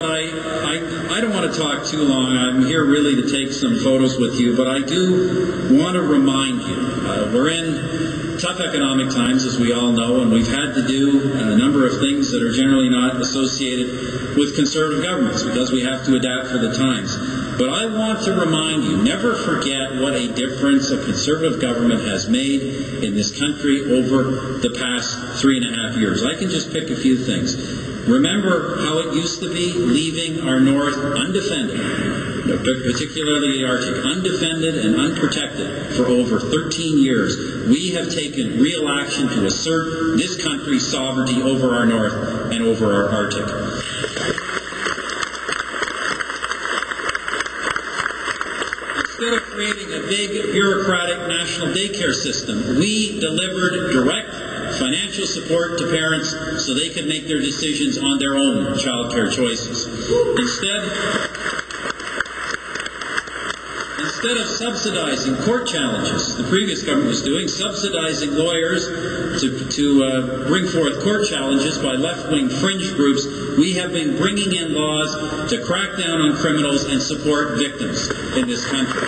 I don't want to talk too long. I'm here really to take some photos with you, but I do want to remind you, we're in tough economic times, as we all know, and we've had to do a number of things that are generally not associated with conservative governments because we have to adapt for the times. But I want to remind you, never forget what a difference a conservative government has made in this country over the past 3.5 years. I can just pick a few things. Remember how it used to be, leaving our north undefended, particularly the Arctic, undefended and unprotected for over 13 years. We have taken real action to assert this country's sovereignty over our north and over our Arctic. Instead of creating a big bureaucratic national daycare system, we delivered direct financial support to parents so they could make their decisions on their own child care choices. Instead of subsidizing court challenges, the previous government was doing, subsidizing lawyers to bring forth court challenges by left-wing fringe groups, we have been bringing in laws to crack down on criminals and support victims in this country.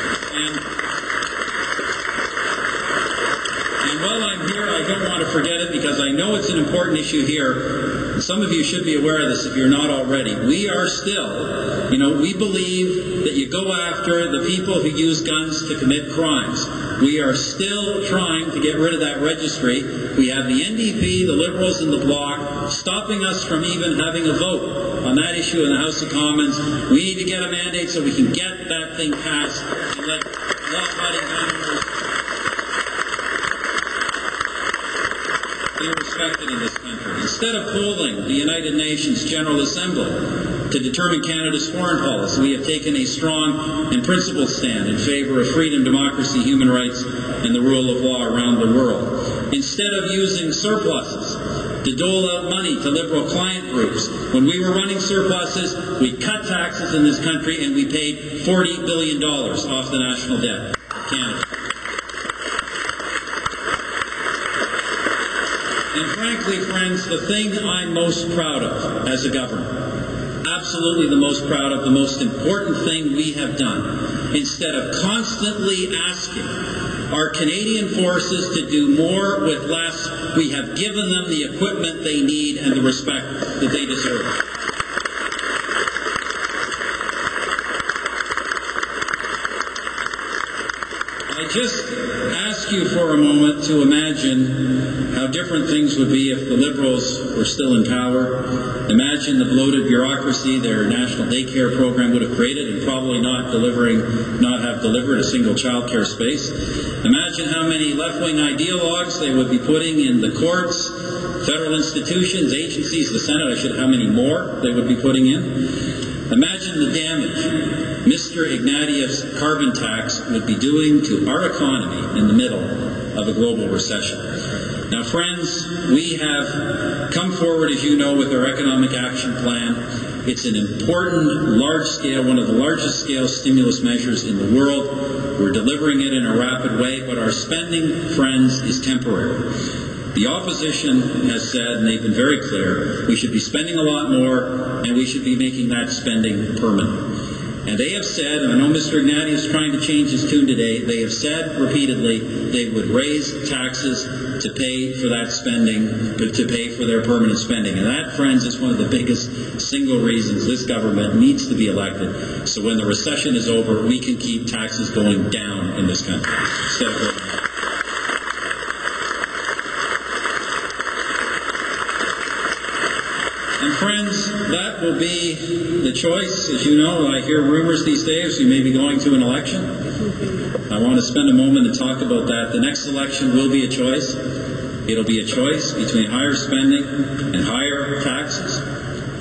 And while I'm here, I don't want to forget it because I know it's an important issue here. And some of you should be aware of this if you're not already. We are still, we believe that you go after the people who use guns to commit crimes. We are still trying to get rid of that registry. We have the NDP, the Liberals, and the Bloc stopping us from even having a vote on that issue in the House of Commons. We need to get a mandate so we can get that thing passed and let law-abiding gun owners be respected in this country. Instead of holding the United Nations General Assembly to determine Canada's foreign policy, we have taken a strong and principled stand in favor of freedom, democracy, human rights, and the rule of law around the world. Instead of using surpluses to dole out money to liberal client groups, when we were running surpluses, we cut taxes in this country and we paid $40 billion off the national debt of Canada. And frankly, friends, the thing I'm most proud of as a government, absolutely the most proud of, the most important thing we have done, instead of constantly asking our Canadian forces to do more with less, we have given them the equipment they need and the respect that they deserve. I just ask you for a moment to imagine how different things would be if the Liberals were still in power. Imagine the bloated bureaucracy their national daycare program would have created and probably not have delivered a single child care space. Imagine how many left-wing ideologues they would be putting in the courts, federal institutions, agencies, the Senate, how many more they would be putting in. Imagine the damage Mr. Ignatieff's carbon tax would be doing to our economy in the middle of a global recession. Now, friends, we have come forward, as you know, with our economic action plan. It's an important, large-scale, one of the largest-scale stimulus measures in the world. We're delivering it in a rapid way, but our spending, friends, is temporary. The opposition has said, and they've been very clear, we should be spending a lot more, and we should be making that spending permanent. And they have said, and I know Mr. Ignatieff is trying to change his tune today, they have said repeatedly they would raise taxes to pay for that spending, to pay for their permanent spending. And that, friends, is one of the biggest single reasons this government needs to be elected. So when the recession is over, we can keep taxes going down in this country instead of going up. And friends, that will be the choice. As you know, I hear rumors these days we may be going to an election. I want to spend a moment to talk about that. The next election will be a choice. It'll be a choice between higher spending and higher taxes,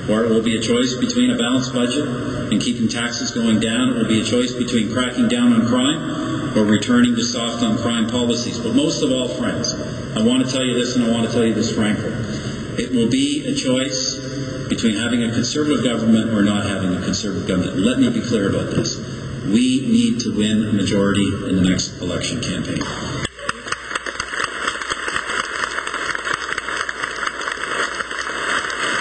or it will be a choice between a balanced budget and keeping taxes going down. It will be a choice between cracking down on crime or returning to soft on crime policies. But most of all, friends, I want to tell you this, and I want to tell you this frankly. It will be a choice between having a conservative government or not having a conservative government. Let me be clear about this. We need to win a majority in the next election campaign.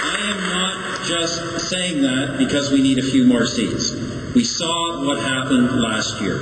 I am not just saying that because we need a few more seats. We saw what happened last year.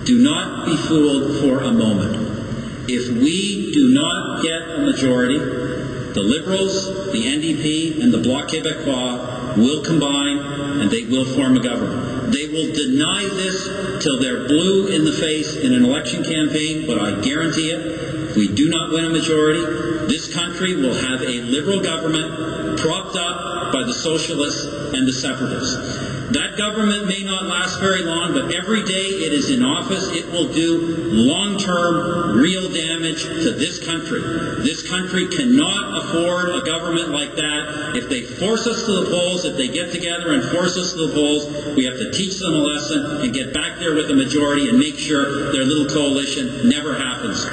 Do not be fooled for a moment. If we do not get a majority, the Liberals, the NDP, and the Bloc Québécois will combine and they will form a government. They will deny this till they're blue in the face in an election campaign, but I guarantee it, if we do not win a majority, this country will have a Liberal government propped up by the Socialists and the Separatists. That government may not last very long, but every day it is in office, it will do long-term, real damage to this country. This country cannot afford a government like that. If they force us to the polls, if they get together and force us to the polls, we have to teach them a lesson and get back there with a majority and make sure their little coalition never happens.